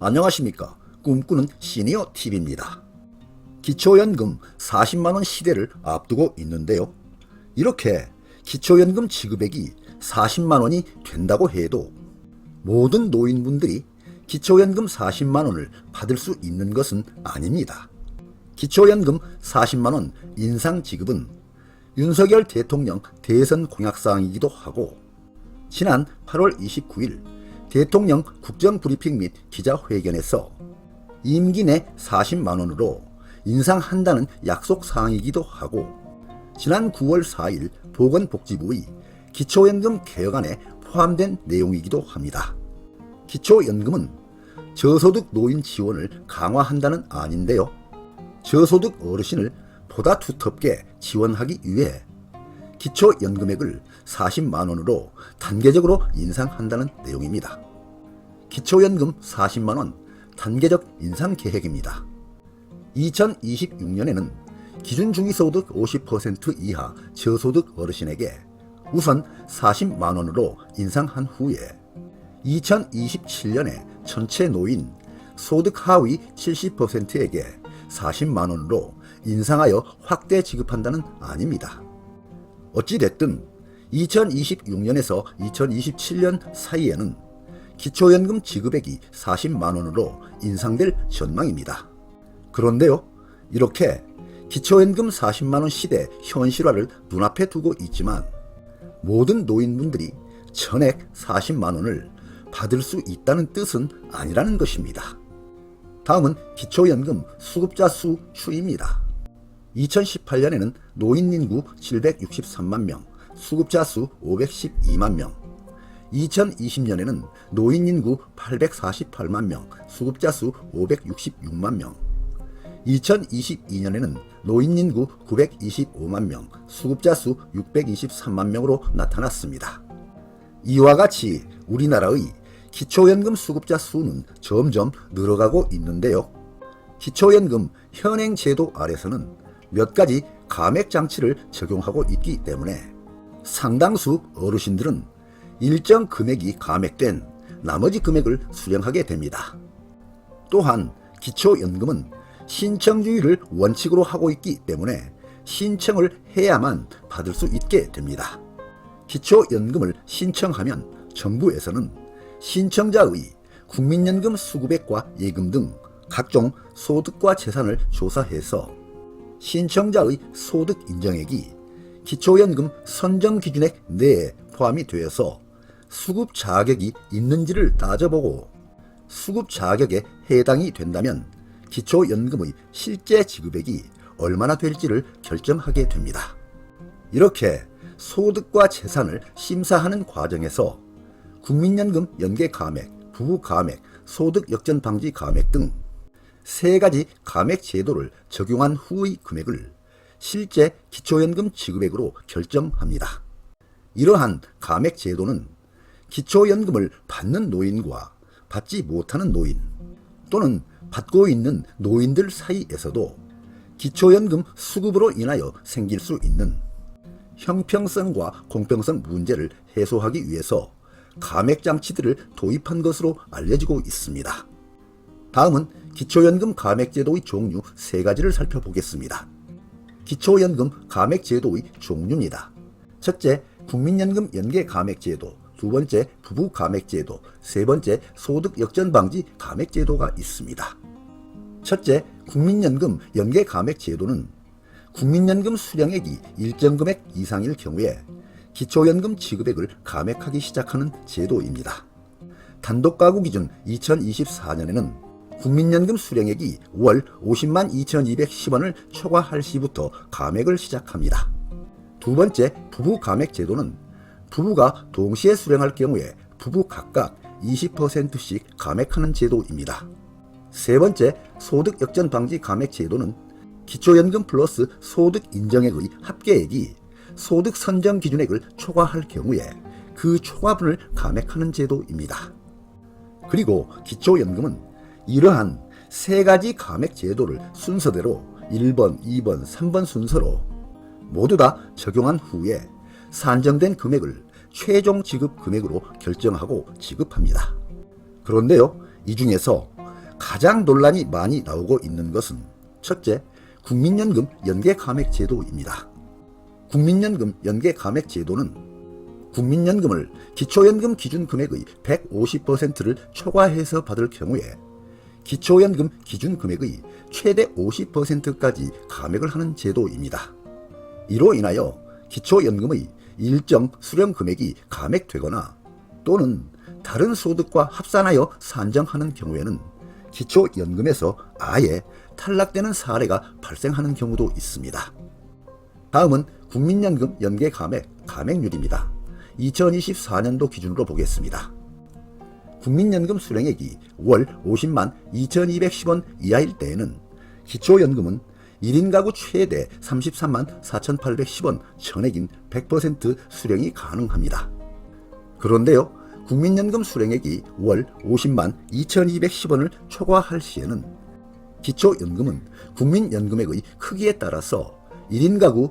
안녕하십니까. 꿈꾸는 시니어TV입니다. 기초연금 40만원 시대를 앞두고 있는데요. 이렇게 기초연금 지급액이 40만원이 된다고 해도 모든 노인분들이 기초연금 40만원을 받을 수 있는 것은 아닙니다. 기초연금 40만원 인상 지급은 윤석열 대통령 대선 공약사항이기도 하고 지난 8월 29일 대통령 국정브리핑 및 기자회견에서 임기 내 40만원으로 인상한다는 약속사항이기도 하고 지난 9월 4일 보건복지부의 기초연금 개혁안에 포함된 내용이기도 합니다. 기초연금은 저소득 노인 지원을 강화한다는 안인데요. 저소득 어르신을 보다 두텁게 지원하기 위해 기초연금액을 40만원으로 단계적으로 인상한다는 내용입니다. 기초연금 40만원 단계적 인상 계획입니다. 2026년에는 기준중위소득 50% 이하 저소득 어르신에게 우선 40만원으로 인상한 후에 2027년에 전체 노인 소득 하위 70%에게 40만원으로 인상하여 확대 지급한다는 안입니다. 어찌됐든 2026년에서 2027년 사이에는 기초연금 지급액이 40만원으로 인상될 전망입니다. 그런데요, 이렇게 기초연금 40만원 시대 현실화를 눈앞에 두고 있지만 모든 노인분들이 전액 40만원을 받을 수 있다는 뜻은 아니라는 것입니다. 다음은 기초연금 수급자 수 추이입니다. 2018년에는 노인 인구 763만 명, 수급자 수 512만 명. 2020년에는 노인 인구 848만 명, 수급자 수 566만 명. 2022년에는 노인 인구 925만 명, 수급자 수 623만 명으로 나타났습니다. 이와 같이 우리나라의 기초연금 수급자 수는 점점 늘어가고 있는데요. 기초연금 현행 제도 아래서는 몇 가지 감액 장치를 적용하고 있기 때문에 상당수 어르신들은 일정 금액이 감액된 나머지 금액을 수령하게 됩니다. 또한 기초연금은 신청주의를 원칙으로 하고 있기 때문에 신청을 해야만 받을 수 있게 됩니다. 기초연금을 신청하면 정부에서는 신청자의 국민연금 수급액과 예금 등 각종 소득과 재산을 조사해서 신청자의 소득 인정액이 기초연금 선정 기준액 내에 포함이 되어서 수급 자격이 있는지를 따져보고 수급 자격에 해당이 된다면 기초연금의 실제 지급액이 얼마나 될지를 결정하게 됩니다. 이렇게 소득과 재산을 심사하는 과정에서 국민연금 연계 감액, 부부 감액, 소득 역전 방지 감액 등 세 가지 감액 제도를 적용한 후의 금액을 실제 기초연금 지급액으로 결정합니다. 이러한 감액 제도는 기초연금을 받는 노인과 받지 못하는 노인 또는 받고 있는 노인들 사이에서도 기초연금 수급으로 인하여 생길 수 있는 형평성과 공평성 문제를 해소하기 위해서 감액 장치들을 도입한 것으로 알려지고 있습니다. 다음은 기초연금 감액제도의 종류 3가지를 살펴보겠습니다. 기초연금 감액제도의 종류입니다. 첫째, 국민연금 연계 감액제도, 두 번째, 부부 감액제도, 세 번째, 소득 역전 방지 감액제도가 있습니다. 첫째, 국민연금 연계 감액제도는 국민연금 수령액이 일정 금액 이상일 경우에 기초연금 지급액을 감액하기 시작하는 제도입니다. 단독가구 기준 2024년에는 국민연금 수령액이 월 50만 2,210원을 초과할 시부터 감액을 시작합니다. 두 번째, 부부 감액 제도는 부부가 동시에 수령할 경우에 부부 각각 20%씩 감액하는 제도입니다. 세 번째, 소득 역전 방지 감액 제도는 기초연금 플러스 소득 인정액의 합계액이 소득 선정 기준액을 초과할 경우에 그 초과분을 감액하는 제도입니다. 그리고 기초연금은 이러한 3가지 감액 제도를 순서대로 1번, 2번, 3번 순서로 모두 다 적용한 후에 산정된 금액을 최종 지급 금액으로 결정하고 지급합니다. 그런데요, 이 중에서 가장 논란이 많이 나오고 있는 것은 첫째, 국민연금 연계감액제도입니다. 국민연금 연계감액제도는 국민연금을 기초연금 기준금액의 150%를 초과해서 받을 경우에 기초연금 기준금액의 최대 50%까지 감액을 하는 제도입니다. 이로 인하여 기초연금의 일정 수령금액이 감액되거나 또는 다른 소득과 합산하여 산정하는 경우에는 기초연금에서 아예 탈락되는 사례가 발생하는 경우도 있습니다. 다음은 국민연금 연계감액 감액률입니다. 2024년도 기준으로 보겠습니다. 국민연금 수령액이 월 50만 2210원 이하일 때에는 기초연금은 1인 가구 최대 33만 4810원 전액인 100% 수령이 가능합니다. 그런데요, 국민연금 수령액이 월 50만 2210원을 초과할 시에는 기초연금은 국민연금액의 크기에 따라서 1인 가구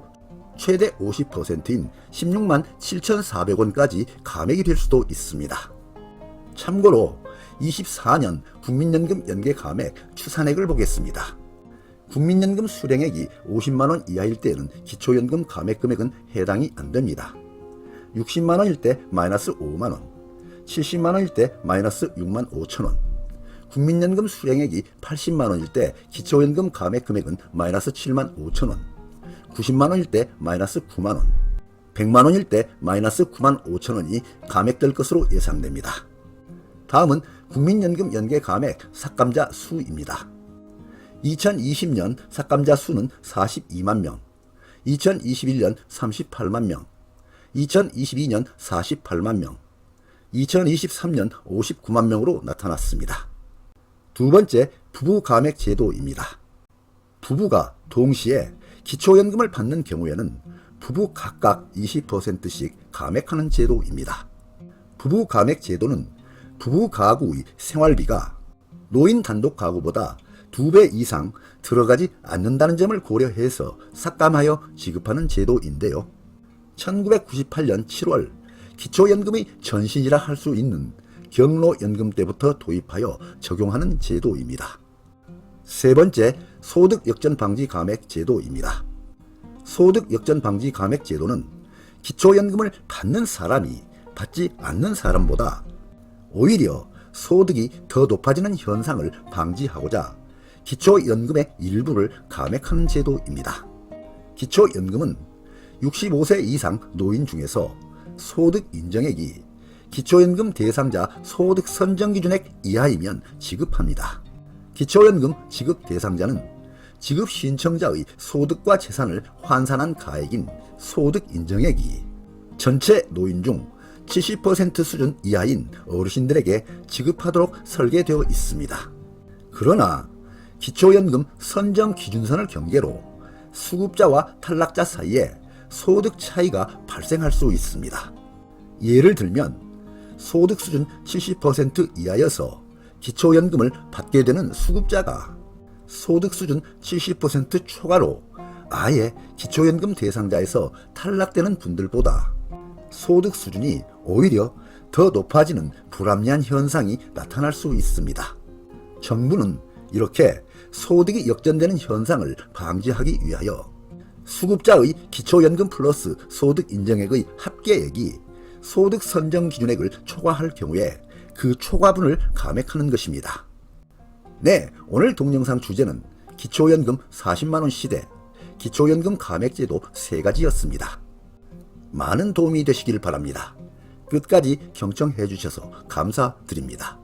최대 50%인 16만 7,400원까지 감액이 될 수도 있습니다. 참고로 24년 국민연금 연계감액 추산액을 보겠습니다. 국민연금 수령액이 50만원 이하일 때에는 기초연금 감액금액은 해당이 안됩니다. 60만원일 때 마이너스 5만원, 70만원일 때 마이너스 6만 5천원, 국민연금 수령액이 80만원일 때 기초연금 감액금액은 마이너스 7만 5천원, 90만원일 때 마이너스 9만원, 100만원일 때 마이너스 9만 5천원이 감액될 것으로 예상됩니다. 다음은 국민연금 연계감액 삭감자 수입니다. 2020년 삭감자 수는 42만 명, 2021년 38만 명, 2022년 48만 명, 2023년 59만 명으로 나타났습니다. 두 번째, 부부감액 제도입니다. 부부가 동시에 기초연금을 받는 경우에는 부부 각각 20%씩 감액하는 제도입니다. 부부감액 제도는 부부 가구의 생활비가 노인 단독 가구보다 2배 이상 들어가지 않는다는 점을 고려해서 삭감하여 지급하는 제도인데요. 1998년 7월 기초연금의 전신이라 할 수 있는 경로연금 때부터 도입하여 적용하는 제도입니다. 세 번째, 소득역전방지-감액 제도입니다. 소득역전방지-감액 제도는 기초연금을 받는 사람이 받지 않는 사람보다 오히려 소득이 더 높아지는 현상을 방지하고자 기초연금의 일부를 감액하는 제도입니다. 기초연금은 65세 이상 노인 중에서 소득 인정액이 기초연금 대상자 소득 선정 기준액 이하이면 지급합니다. 기초연금 지급 대상자는 지급 신청자의 소득과 재산을 환산한 가액인 소득 인정액이 전체 노인 중 70% 수준 이하인 어르신들에게 지급하도록 설계되어 있습니다. 그러나 기초연금 선정 기준선을 경계로 수급자와 탈락자 사이에 소득 차이가 발생할 수 있습니다. 예를 들면 소득 수준 70% 이하여서 기초연금을 받게 되는 수급자가 소득 수준 70% 초과로 아예 기초연금 대상자에서 탈락되는 분들보다 소득 수준이 오히려 더 높아지는 불합리한 현상이 나타날 수 있습니다. 정부는 이렇게 소득이 역전되는 현상을 방지하기 위하여 수급자의 기초연금 플러스 소득 인정액의 합계액이 소득 선정 기준액을 초과할 경우에 그 초과분을 감액하는 것입니다. 네, 오늘 동영상 주제는 기초연금 40만원 시대, 기초연금 감액제도 3가지였습니다. 많은 도움이 되시길 바랍니다. 끝까지 경청해 주셔서 감사드립니다.